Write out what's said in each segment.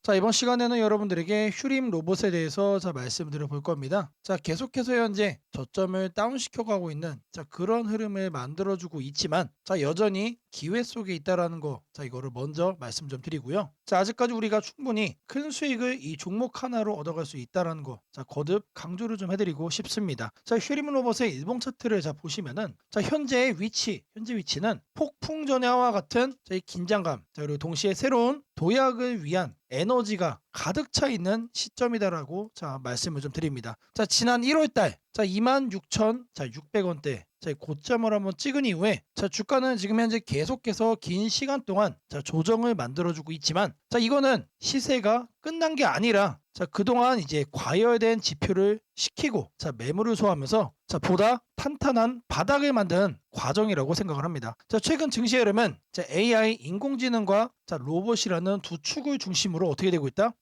자, 이번 시간에는 여러분들에게 휴림 로봇에 대해서 말씀드려 볼 겁니다. 자, 계속해서 현재 저점을 다운시켜 가고 있는 그런 흐름을 만들어주고 있지만 여전히 기회 속에 있다라는 거 이거를 먼저 말씀 좀 드리고요. 자, 아직까지 우리가 충분히 큰 수익을 이 종목 하나로 얻어갈 수 있다라는 거 거듭 강조를 좀 해드리고 싶습니다. 자, 휴림 로봇의 일봉 차트를 보시면은 현재 위치는 폭풍 전야와 같은 이 긴장감 그리고 동시에 새로운 도약을 위한 에너지가 가득 차 있는 시점이다라고 말씀을 좀 드립니다. 자, 지난 1월달 26,600원대 고점을 한번 찍은 이후에 주가는 지금 현재 계속해서 긴 시간 동안 조정을 만들어주고 있지만 이거는 시세가 끝난 게 아니라 그동안 이제 과열된 지표를 시키고 매물을 소화하면서 보다 탄탄한 바닥을 만드는 과정이라고 생각을 합니다. 최근 증시 흐름은 AI 인공지능과 로봇이라는 두 축을 중심으로 어떻게 되고 있다?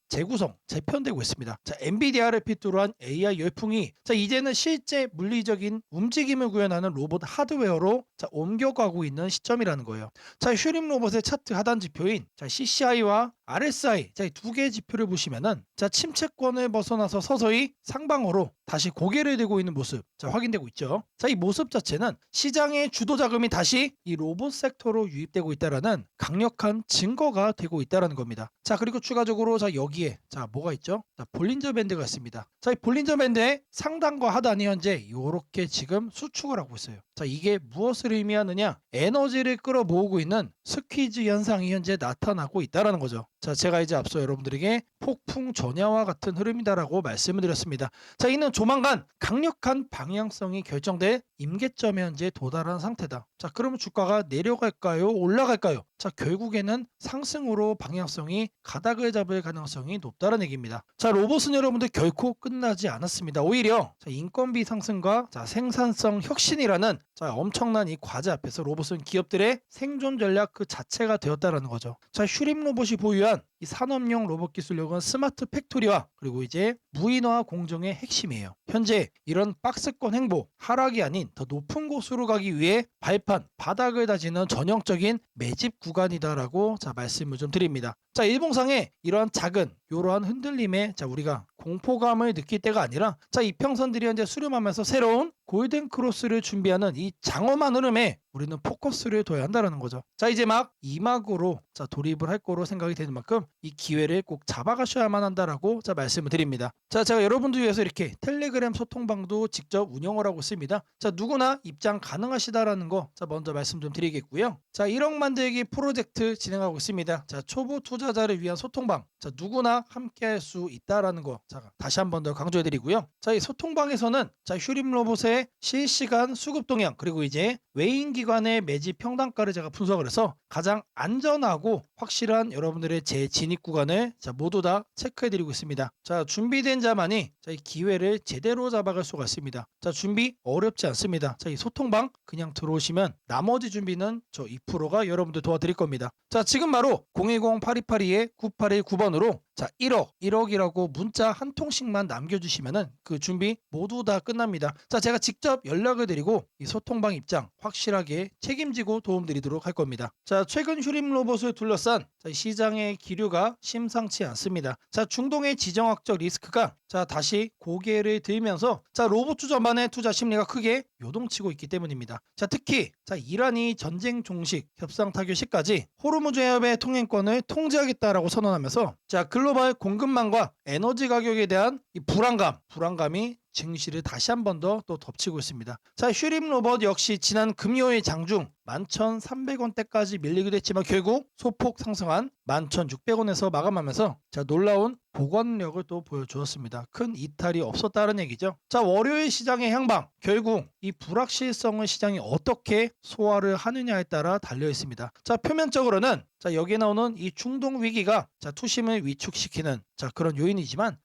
재편되고 있습니다. 엔비디아를 필두로 한 AI 열풍이 이제는 실제 물리적인 움직임을 구현하는 로봇 하드웨어로 옮겨가고 있는 시점이라는 거예요. 휴림 로봇의 차트 하단 지표인 CCI와 RSI 두 개의 지표를 보시면은 침체권을 벗어나서 서서히 상방으로 다시 고개를 들고 있는 모습 확인되고 있죠. 이 모습 자체는 시장의 주도 자금이 다시 이 로봇 섹터로 유입되고 있다라는 강력한 증거가 되고 있다라는 겁니다. 그리고 추가적으로 여기에 뭐가 있죠? 볼린저 밴드가 있습니다. 이 볼린저 밴드의 상단과 하단이 현재 이렇게 지금 수축을 하고 있어요. 이게 무엇을 의미하느냐? 에너지를 끌어모으고 있는 스퀴즈 현상이 현재 나타나고 있다라는 거죠. 제가 이제 앞서 여러분들에게 폭풍 전야와 같은 흐름이다라고 말씀을 드렸습니다. 이는 조만간 강력한 방향성이 결정될 임계점에 현재 도달한 상태다. 그러면 주가가 내려갈까요? 올라갈까요? 결국에는 상승으로 방향성이 가닥을 잡을 가능성이 높다는 얘기입니다. 로봇은 여러분들 결코 끝나지 않았습니다. 오히려 인건비 상승과 생산성 혁신이라는 엄청난 이 과제 앞에서 로봇은 기업들의 생존 전략 그 자체가 되었다라는 거죠. 휴림 로봇이 보유한 이 산업용 로봇 기술력은 스마트 팩토리와 그리고 이제 무인화 공정의 핵심이에요. 현재 이런 박스권 행보, 하락이 아닌 더 높은 곳으로 가기 위해 발판, 바닥을 다지는 전형적인 매집 구간이다라고 말씀을 좀 드립니다. 일봉상에 이러한 작은 이러한 흔들림에 우리가 공포감을 느낄 때가 아니라 이평선들이 현재 수렴하면서 새로운 골든 크로스를 준비하는 이 장엄한 흐름에 우리는 포커스를 둬야 한다는 거죠. 이제 막 이막으로 돌입을 할 거로 생각이 되는 만큼 이 기회를 꼭 잡아가셔야만 한다라고 말씀을 드립니다. 제가 여러분들 위해서 이렇게 텔레그램 소통방도 직접 운영을 하고 있습니다. 누구나 입장 가능하시다라는 거 먼저 말씀 좀 드리겠고요. 1억 만들기 프로젝트 진행하고 있습니다. 초보 투자자를 위한 소통방 누구나 함께할 수 있다라는 거 다시 한 번 더 강조해드리고요. 이 소통방에서는 휴림 로봇의 실시간 수급 동향 그리고 이제 외인 기관의 매집 평단가를 제가 분석을 해서 가장 안전하고 확실한 여러분들의 재진입 구간을 모두 다 체크해드리고 있습니다. 준비된 자만이 이 기회를 제대로 잡아갈 수가 있습니다. 준비 어렵지 않습니다. 이 소통방 그냥 들어오시면 나머지 준비는 저 2%가 여러분들 도와드릴 겁니다. 지금 바로 010-8282-9819번으로 1억이라고 문자 한 통씩만 남겨주시면은 그 준비 모두 다 끝납니다. 제가 직접 연락을 드리고 이 소통방 입장 확실하게 책임지고 도움드리도록 할 겁니다. 최근 휴림 로봇을 둘러싼 시장의 기류가 심상치 않습니다. 중동의 지정학적 리스크가 다시 고개를 들면서 로봇 전반의 투자 심리가 크게 요동치고 있기 때문입니다. 특히 이란이 전쟁 종식 협상 타결 시까지 호르무즈 해협의 통행권을 통제하겠다라고 선언하면서 글로벌 공급망과 에너지 가격에 대한 이 불안감이 증시를 다시 한 번 더 또 덮치고 있습니다. 휴림 로봇 역시 지난 금요일 장중 11,300원대까지 밀리기도 했지만 결국 소폭 상승한 11,600원에서 마감하면서 놀라운 복원력을 또 보여주었습니다. 큰 이탈이 없었다는 얘기죠. 월요일 시장의 향방 결국 이 불확실성을 시장이 어떻게 소화를 하느냐에 따라 달려 있습니다. 표면적으로는 여기에 나오는 이 중동 위기가 투심을 위축시키는 그런 요인이지만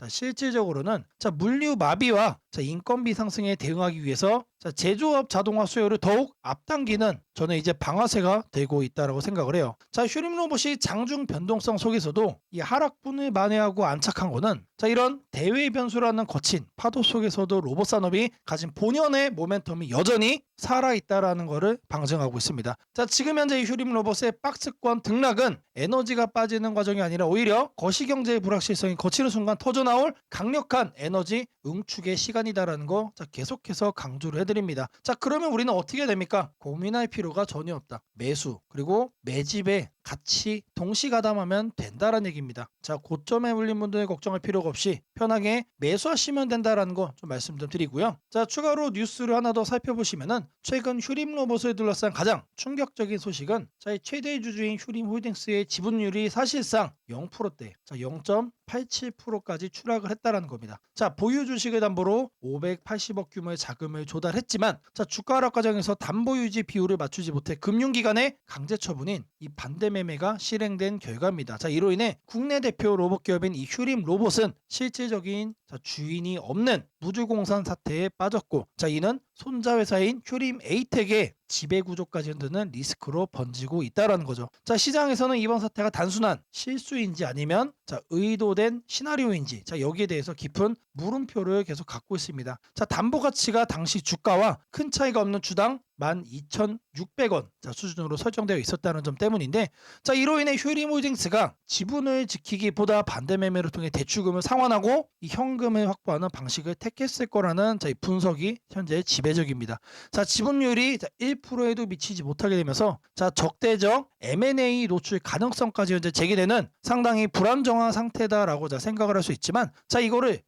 실질적으로는 물류 마비와 자, 인건비 상승에 대응하기 위해서 자, 제조업 자동화 수요를 더욱 앞당기는 저는 이제 방아쇠가 되고 있다라고 생각을 해요. 자, 휴림 로봇이 장중 변동성 속에서도 이 하락분을 만회하고 안착한 거는 자, 이런 대외 변수라는 거친 파도 속에서도 로봇 산업이 가진 본연의 모멘텀이 여전히 살아있다라는 것을 방증하고 있습니다. 자, 지금 현재 이 휴림 로봇의 박스권 등락은 에너지가 빠지는 과정이 아니라 오히려 거시경제의 불확실성이 거치는 순간 터져나올 강력한 에너지 응축의 시간이다라는 거 자, 계속해서 강조를 해드립니다. 자, 그러면 우리는 어떻게 됩니까? 고민할 필요가 전혀 없다. 매수 그리고 매집에 같이 동시 가담하면 된다라는 얘기입니다. 자, 고점에 물린 분들 걱정할 필요가 없이 편하게 매수하시면 된다라는 거 좀 말씀 좀 드리고요. 자, 추가로 뉴스를 하나 더 살펴보시면은 최근 휴림 로봇을 둘러싼 가장 충격적인 소식은 자, 이 최대 주주인 휴림 홀딩스의 지분율이 사실상 0%대, 자, 0.87%까지 추락을 했다라는 겁니다. 자, 보유 주식을 담보로 580억 규모의 자금을 조달했지만 자, 주가 하락 과정에서 담보 유지 비율을 맞추지 못해 금융기관의 강제 처분인 이 반대 매매가 실행된 결과입니다. 자, 이로 인해 국내 대표 로봇 기업인 이 휴림 로봇은 실질적인 자, 주인이 없는 무주공산 사태에 빠졌고 자, 이는 손자 회사인 휴림 에이텍의 지배 구조까지 흔드는 리스크로 번지고 있다라는 거죠. 자, 시장에서는 이번 사태가 단순한 실수인지 아니면 자, 의도된 시나리오인지 자, 여기에 대해서 깊은 물음표를 계속 갖고 있습니다. 자, 담보 가치가 당시 주가와 큰 차이가 없는 주당 12,600원 자, 수준으로 설정되어 있었다는 점 때문인데 자, 이로 인해 휴림 홀딩스가 지분을 지키기보다 반대 매매를 통해 대출금을 상환하고 이 현금을 확보하는 방식을 택했을 거라는 자, 이 분석이 현재 지배적입니다. 자, 지분율이 1%에도 미치지 못하게 되면서 자, 적대적 M&A 노출 가능성까지 현재 제기되는 상당히 불안정한 상태다라고 자, 생각을 할 수 있지만 자, 이거를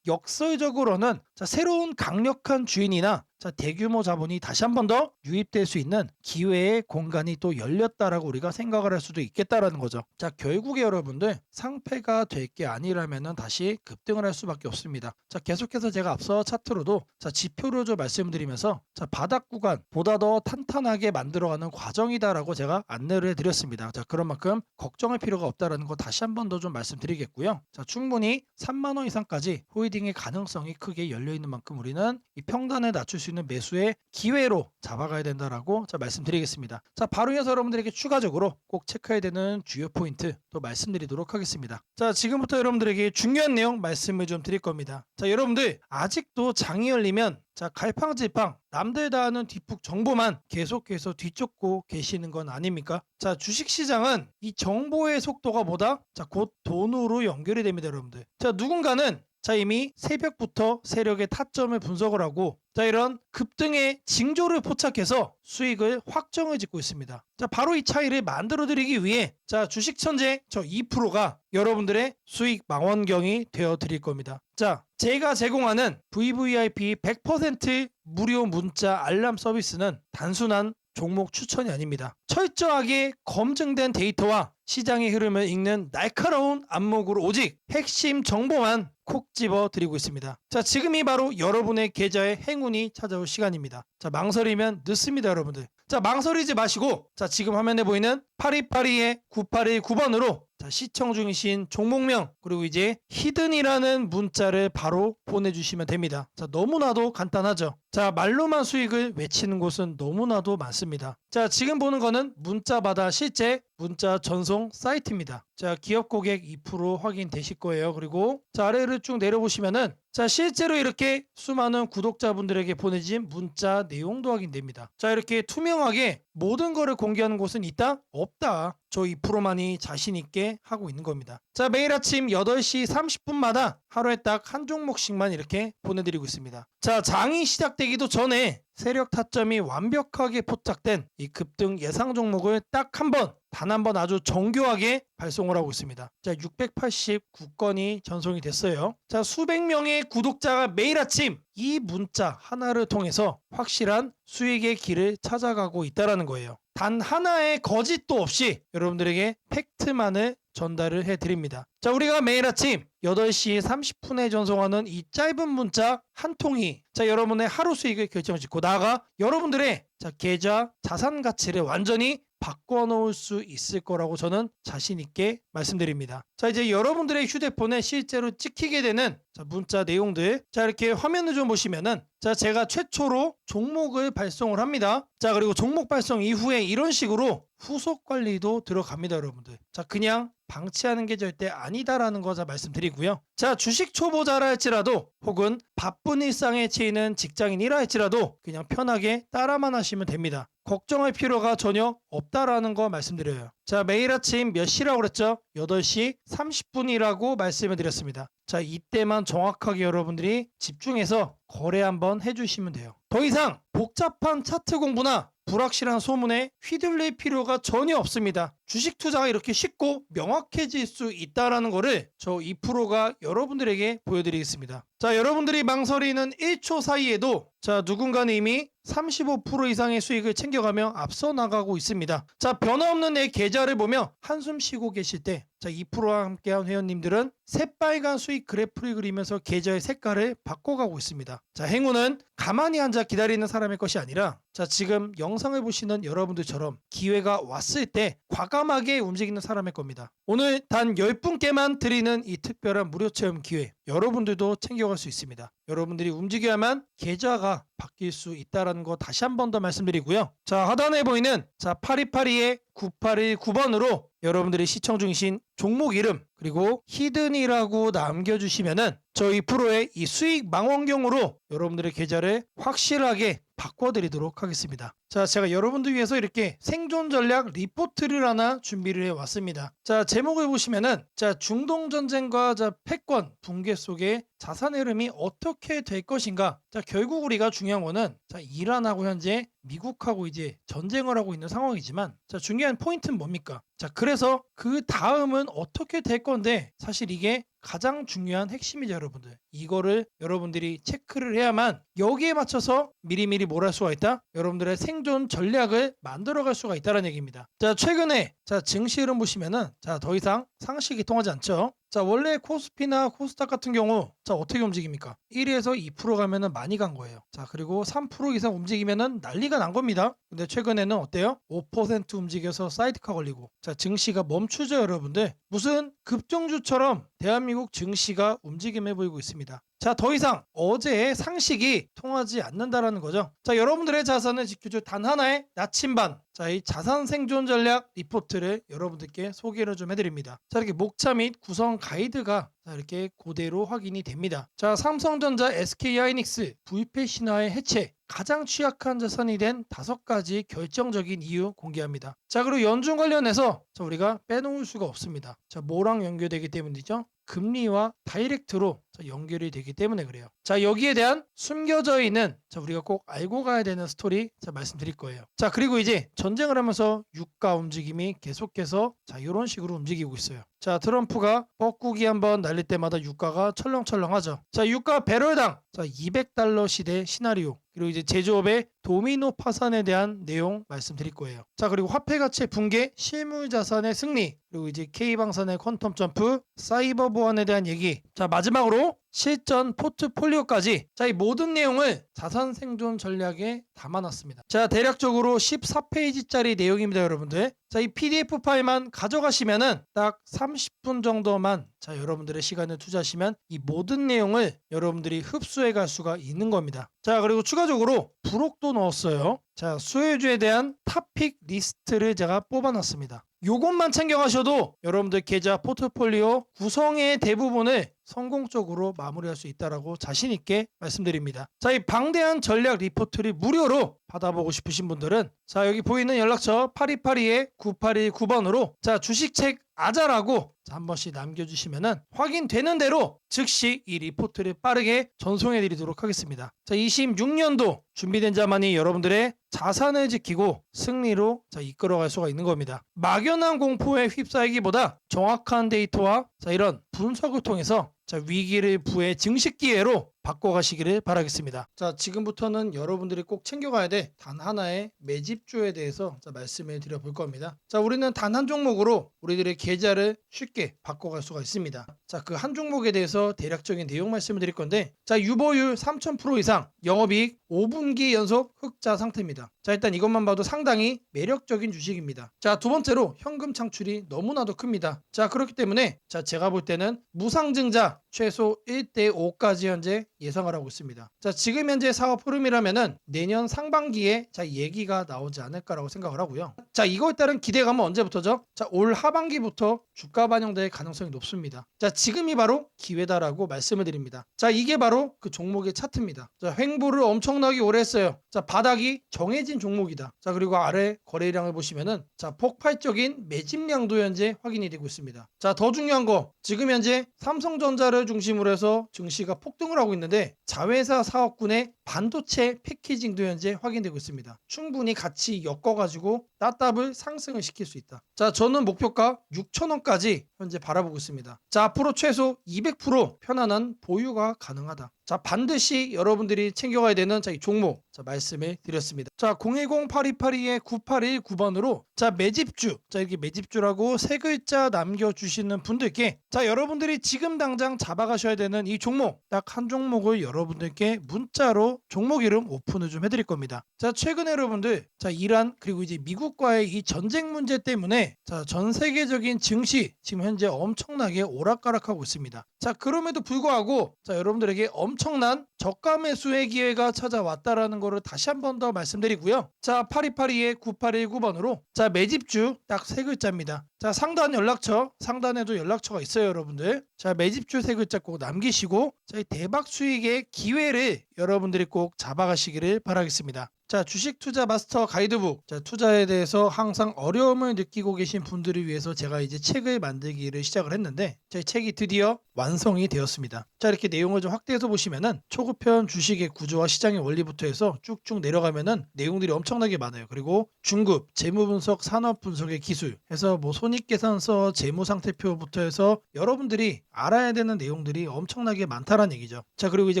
역설적으로는 자, 새로운 강력한 주인이나 자, 대규모 자본이 다시 한 번 더 유입될 수 있는 기회의 공간이 또 열렸다라고 우리가 생각을 할 수도 있겠다라는 거죠. 자, 결국에 여러분들 상패가 될 게 아니라면은 다시 급등을 할 수밖에 없습니다. 자, 계속해서 제가 앞서 차트로도 자, 지표를 좀 말씀드리면서 자, 바닥 구간보다 더 탄탄하게 만들어가는 과정이다라고 제가 안내를 해드렸습니다. 자, 그런 만큼 걱정할 필요가 없다라는 거 다시 한 번 더 좀 말씀드리겠고요. 자, 충분히 3만 원 이상까지 홀딩의 가능성이 크게 열려 있는 만큼 우리는 이 평단을 낮출 수 있는 매수의 기회로 잡아가야 된다라고 자, 말씀드리겠습니다. 자, 바로 이어서 여러분들에게 추가적으로 꼭 체크해야 되는 주요 포인트 또 말씀드리도록 하겠습니다. 자, 지금부터 여러분들에게 중요한 내용 말씀을 좀 드릴 겁니다. 자, 여러분들 아직도 장이 열리면 자, 갈팡질팡 남들 다 아는 뒷북 정보만 계속해서 뒤쫓고 계시는 건 아닙니까? 자, 주식시장은 이 정보의 속도가 뭐다? 자, 곧 돈으로 연결이 됩니다, 여러분들. 자, 누군가는 자, 이미 새벽부터 세력의 타점을 분석을 하고 자, 이런 급등의 징조를 포착해서 수익을 확정을 짓고 있습니다. 자, 바로 이 차이를 만들어 드리기 위해 자, 주식 천재 저 2%가 여러분들의 수익 망원경이 되어 드릴 겁니다. 자, 제가 제공하는 VVIP 100% 무료 문자 알람 서비스는 단순한 종목 추천이 아닙니다. 철저하게 검증된 데이터와 시장의 흐름을 읽는 날카로운 안목으로 오직 핵심 정보만 콕 집어 드리고 있습니다. 자, 지금이 바로 여러분의 계좌에 행운이 찾아올 시간입니다. 자, 망설이면 늦습니다, 여러분들. 자, 망설이지 마시고 자, 지금 화면에 보이는 8282-9819번으로 자, 시청 중이신 종목명 그리고 이제 히든이라는 문자를 바로 보내주시면 됩니다. 자, 너무나도 간단하죠. 자, 말로만 수익을 외치는 곳은 너무나도 많습니다. 자, 지금 보는 거는 문자마다 실제 문자 전송 사이트입니다. 자, 기업 고객 2% 확인되실 거예요. 그리고 자, 아래를 쭉 내려보시면은 자, 실제로 이렇게 수많은 구독자분들에게 보내진 문자 내용도 확인됩니다. 자, 이렇게 투명하게 모든 거를 공개하는 곳은 있다? 없다. 저 2%만이 자신 있게 하고 있는 겁니다. 자, 매일 아침 8시 30분마다 하루에 딱 한 종목씩만 이렇게 보내드리고 있습니다. 자, 장이 시작되기도 전에 세력 타점이 완벽하게 포착된 이 급등 예상 종목을 딱 단 한 번 아주 정교하게 발송을 하고 있습니다. 자, 689건이 전송이 됐어요. 자, 수백 명의 구독자가 매일 아침 이 문자 하나를 통해서 확실한 수익의 길을 찾아가고 있다는 거예요. 단 하나의 거짓도 없이 여러분들에게 팩트만을 전달을 해드립니다. 자, 우리가 매일 아침 8시 30분에 전송하는 이 짧은 문자 한 통이 자, 여러분의 하루 수익을 결정짓고 나아가 여러분들의 자, 계좌 자산 가치를 완전히 바꿔놓을 수 있을 거라고 저는 자신 있게 말씀드립니다. 자, 이제 여러분들의 휴대폰에 실제로 찍히게 되는 문자 내용들, 자, 이렇게 화면을 좀 보시면은, 자, 제가 최초로 종목을 발송을 합니다. 자, 그리고 종목 발송 이후에 이런 식으로 후속 관리도 들어갑니다, 여러분들. 자, 그냥 방치하는 게 절대 아니다라는 거 말씀드리고요. 자, 주식 초보자라 할지라도 혹은 바쁜 일상에 치이는 직장인이라 할지라도 그냥 편하게 따라만 하시면 됩니다. 걱정할 필요가 전혀 없다라는 거 말씀드려요. 자, 매일 아침 몇 시라고 그랬죠? 8시 30분이라고 말씀을 드렸습니다. 자, 이때만 정확하게 여러분들이 집중해서 거래 한번 해주시면 돼요. 더 이상 복잡한 차트 공부나 불확실한 소문에 휘둘릴 필요가 전혀 없습니다. 주식 투자가 이렇게 쉽고 명확해질 수 있다는 거를 저 2%가 여러분들에게 보여드리겠습니다. 자, 여러분들이 망설이는 1초 사이에도 자, 누군가는 이미 35% 이상의 수익을 챙겨가며 앞서 나가고 있습니다. 자, 변화없는 내 계좌를 보며 한숨 쉬고 계실 때, 자, 2%와 함께한 회원님들은 새빨간 수익 그래프를 그리면서 계좌의 색깔을 바꿔가고 있습니다. 자, 행운은 가만히 앉아 기다리는 사람의 것이 아니라, 자, 지금 영상을 보시는 여러분들처럼 기회가 왔을 때 과감하게 움직이는 사람의 겁니다. 오늘 단 10분께만 드리는 이 특별한 무료 체험 기회, 여러분들도 챙겨갈 수 있습니다. 여러분들이 움직여야만 계좌가 바뀔 수 있다는 거 다시 한 번 더 말씀드리고요. 자, 하단에 보이는 자 8282의 9819번으로 여러분들이 시청 중이신 종목 이름 그리고 히든이라고 남겨주시면은 저희 프로의 이 수익 망원경으로 여러분들의 계좌를 확실하게 바꿔드리도록 하겠습니다. 자, 제가 여러분들 위해서 이렇게 생존 전략 리포트를 하나 준비를 해왔습니다. 자, 제목을 보시면은 자, 중동 전쟁과 자, 패권 붕괴 속에 자산의 흐름이 어떻게 될 것인가. 자, 결국 우리가 중요한 거는 자, 이란하고 현재 미국하고 이제 전쟁을 하고 있는 상황이지만 자, 중요한 포인트는 뭡니까? 자, 그래서 그 다음은 어떻게 될 건데 사실 이게 가장 중요한 핵심이죠, 여러분들. 이거를 여러분들이 체크를 해야만 여기에 맞춰서 미리미리 뭘 할 수가 있다? 여러분들의 생존 전략을 만들어갈 수가 있다는 얘기입니다. 자, 최근에 자, 증시 흐름 보시면은 자, 더 이상 상식이 통하지 않죠. 자, 원래 코스피나 코스닥 같은 경우 자, 어떻게 움직입니까? 1에서 2% 가면은 많이 간 거예요. 자, 그리고 3% 이상 움직이면은 난리가 난 겁니다. 근데 최근에는 어때요? 5% 움직여서 사이드카 걸리고 자, 증시가 멈추죠, 여러분들. 무슨 급등주처럼 대한민국 증시가 움직임해 보이고 있습니다. 자, 더 이상 어제의 상식이 통하지 않는다라는 거죠. 자, 여러분들의 자산을 지켜줄 단 하나의 나침반. 자, 이 자산 생존 전략 리포트를 여러분들께 소개를 좀 해드립니다. 자, 이렇게 목차 및 구성 가이드가 자, 이렇게 그대로 확인이 됩니다. 자, 삼성전자, SK하이닉스, VP 신화의 해체, 가장 취약한 자산이 된 5가지 결정적인 이유 공개합니다. 자, 그리고 연준 관련해서 자, 우리가 빼놓을 수가 없습니다. 자, 뭐랑 연결되기 때문이죠? 금리와 다이렉트로 연결이 되기 때문에 그래요. 자, 여기에 대한 숨겨져 있는 자, 우리가 꼭 알고 가야 되는 스토리 자, 말씀드릴 거예요. 자, 그리고 이제 전쟁을 하면서 유가 움직임이 계속해서 자, 이런 식으로 움직이고 있어요. 자, 트럼프가 뻐꾸기 한번 날릴 때마다 유가가 철렁철렁하죠. 자, 유가 배럴당 자, $200 시대 시나리오, 그리고 이제 제조업의 도미노 파산에 대한 내용 말씀드릴 거예요. 자, 그리고 화폐 가치 붕괴, 실물 자산의 승리, 그리고 이제 K방산의 퀀텀 점프, 사이버 보안에 대한 얘기. 자, 마지막으로 실전 포트폴리오까지 자, 이 모든 내용을 자산 생존 전략에 담아놨습니다. 자, 대략적으로 14페이지짜리 내용입니다, 여러분들. 자, 이 PDF 파일만 가져가시면은 딱 30분 정도만 자, 여러분들의 시간을 투자하시면 이 모든 내용을 여러분들이 흡수해 갈 수가 있는 겁니다. 자, 그리고 추가적으로 부록도 넣었어요. 자, 수혜주에 대한 탑픽 리스트를 제가 뽑아놨습니다. 요것만 챙겨가셔도 여러분들 계좌 포트폴리오 구성의 대부분을 성공적으로 마무리할 수 있다라고 자신 있게 말씀드립니다. 자, 이 방대한 전략 리포트를 무료로 받아보고 싶으신 분들은 자, 여기 보이는 연락처 8282의 9819번으로 자, 주식책 아자라고 한 번씩 남겨주시면은 확인되는 대로 즉시 이 리포트를 빠르게 전송해 드리도록 하겠습니다. 자, 26년도 준비된 자만이 여러분들의 자산을 지키고 승리로 자, 이끌어갈 수가 있는 겁니다. 막연한 공포에 휩싸이기보다 정확한 데이터와 자, 이런 분석을 통해서 자, 위기를 부의 증식 기회로 바꿔가시기를 바라겠습니다. 자, 지금부터는 여러분들이 꼭 챙겨가야 돼 단 하나의 매집주에 대해서 자, 말씀을 드려볼 겁니다. 자, 우리는 단 한 종목으로 우리들의 계좌를 쉽게 바꿔갈 수가 있습니다. 자, 그 한 종목에 대해서 대략적인 내용 말씀을 드릴 건데 자, 유보율 3000% 이상, 영업이익 5분기 연속 흑자 상태입니다. 자, 일단 이것만 봐도 상당히 매력적인 주식입니다. 자, 두 번째로 현금 창출이 너무나도 큽니다. 자, 그렇기 때문에 제가 볼 때는 무상증자 최소 1대 5까지 현재 예상을 하고 있습니다. 자, 지금 현재 사업 흐름이라면은 내년 상반기에 얘기가 나오지 않을까라고 생각을 하고요. 자, 이거에 따른 기대감은 언제부터죠? 자, 올 하반기부터 주가 반영될 가능성이 높습니다. 자, 지금이 바로 기회다라고 말씀을 드립니다. 자, 이게 바로 그 종목의 차트입니다. 자, 횡보를 엄청나게 오래 했어요. 자, 바닥이 정해진 종목이다. 자, 그리고 아래 거래량을 보시면은 폭발적인 매집량도 현재 확인이 되고 있습니다. 자, 더 중요한 거 지금 현재 삼성전자를 중심으로 해서 증시가 폭등을 하고 있는데 자회사 사업군의 반도체 패키징도 현재 확인되고 있습니다. 충분히 같이 엮어가지고 따답을 상승을 시킬 수 있다. 자, 저는 목표가 6,000원까지 현재 바라보고 있습니다. 자, 앞으로 최소 200% 편안한 보유가 가능하다. 자, 반드시 여러분들이 챙겨가야 되는 이 종목 말씀을 드렸습니다. 자, 010-8282-9819번으로 매집주, 이렇게 매집주라고 세 글자 남겨주시는 분들께 여러분들이 지금 당장 잡아가셔야 되는 이 종목 딱 한 종목을 여러분들께 문자로 종목 이름 오픈을 좀 해드릴 겁니다. 자, 최근에 여러분들 이란 그리고 이제 미국과의 이 전쟁 문제 때문에 전 세계적인 증시 지금 현재 엄청나게 오락가락하고 있습니다. 자, 그럼에도 불구하고 여러분들에게 엄청난 저가 매수의 기회가 찾아왔다라는 거를 다시 한 번 더 말씀드리고요. 자, 8282-9819번으로 매집주 딱 세 글자입니다. 자, 상단에도 연락처가 있어요, 여러분들. 자, 매집주 세 글자 꼭 남기시고 이 대박 수익의 기회를 여러분들이 꼭 잡아가시기를 바라겠습니다. 자, 주식 투자 마스터 가이드북. 자, 투자에 대해서 항상 어려움을 느끼고 계신 분들을 위해서 제가 이제 책을 만들기를 시작을 했는데 이 책이 드디어 완성이 되었습니다. 자, 이렇게 내용을 좀 확대해서 보시면은 초급편 주식의 구조와 시장의 원리부터 해서 쭉쭉 내려가면은 내용들이 엄청나게 많아요. 그리고 중급, 재무 분석, 산업 분석의 기술 해서 손익계산서, 재무상태표부터 해서 여러분들이 알아야 되는 내용들이 엄청나게 많다라는 얘기죠. 자, 그리고 이제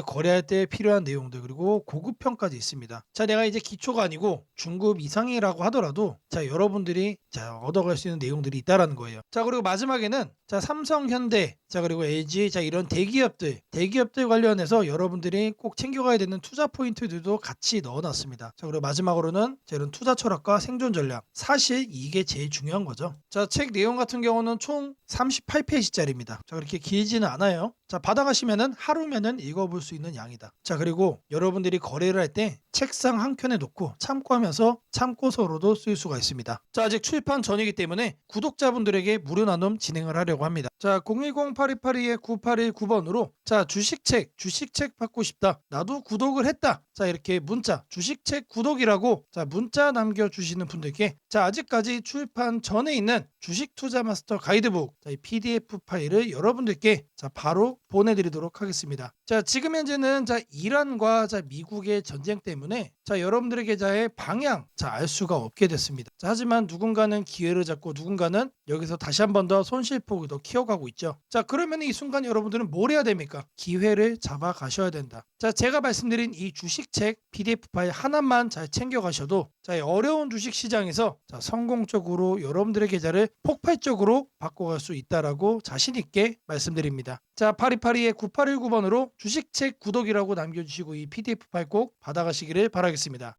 거래할 때 필요한 내용들 그리고 고급편까지 있습니다. 자, 내가 이제 기초가 아니고 중급 이상이라고 하더라도 여러분들이 얻어갈 수 있는 내용들이 있다라는 거예요. 자, 그리고 마지막에는 삼성, 현대, 그리고 LG 이런 대기업들 관련해서 여러분들이 꼭 챙겨가야 되는 투자 포인트들도 같이 넣어놨습니다. 자, 그리고 마지막으로는 이런 투자 철학과 생존 전략. 사실 이게 제일 중요한 거죠. 자, 책 내용 같은 경우는 총 38페이지짜리입니다. 자, 그렇게 길지는 않아요. 자, 받아가시면은 하루면은 읽어볼 수 있는 양이다. 자, 그리고 여러분들이 거래를 할 때 책상 한 켠에 놓고 참고하면서 참고서로도 쓸 수가 있습니다. 자, 아직 출판 전이기 때문에 구독자분들에게 무료 나눔 진행을 하려고 합니다. 자, 010-8282-9819번으로 주식책 받고 싶다. 나도 구독을 했다. 자, 이렇게 문자 주식책 구독이라고 문자 남겨주시는 분들께 아직까지 출판 전에 있는 주식 투자 마스터 가이드북 이 PDF 파일을 여러분들께 바로 보내드리도록 하겠습니다. 자, 지금 현재는 이란과 미국의 전쟁 때문에 여러분들의 계좌의 방향 알 수가 없게 됐습니다. 자, 하지만 누군가는 기회를 잡고 누군가는 여기서 다시 한 번 더 손실폭을 더 키워가고 있죠. 자, 그러면 이 순간 여러분들은 뭘 해야 됩니까? 기회를 잡아 가셔야 된다. 자, 제가 말씀드린 이 주식책 PDF 파일 하나만 잘 챙겨가셔도 어려운 주식 시장에서 성공적으로 여러분들의 계좌를 폭발적으로 바꿔갈 수 있다라고 자신 있게 말씀드립니다. 자, 8282-9819번으로 주식책 구독이라고 남겨주시고 이 PDF 파일 꼭 받아가시기를 바라겠습니다.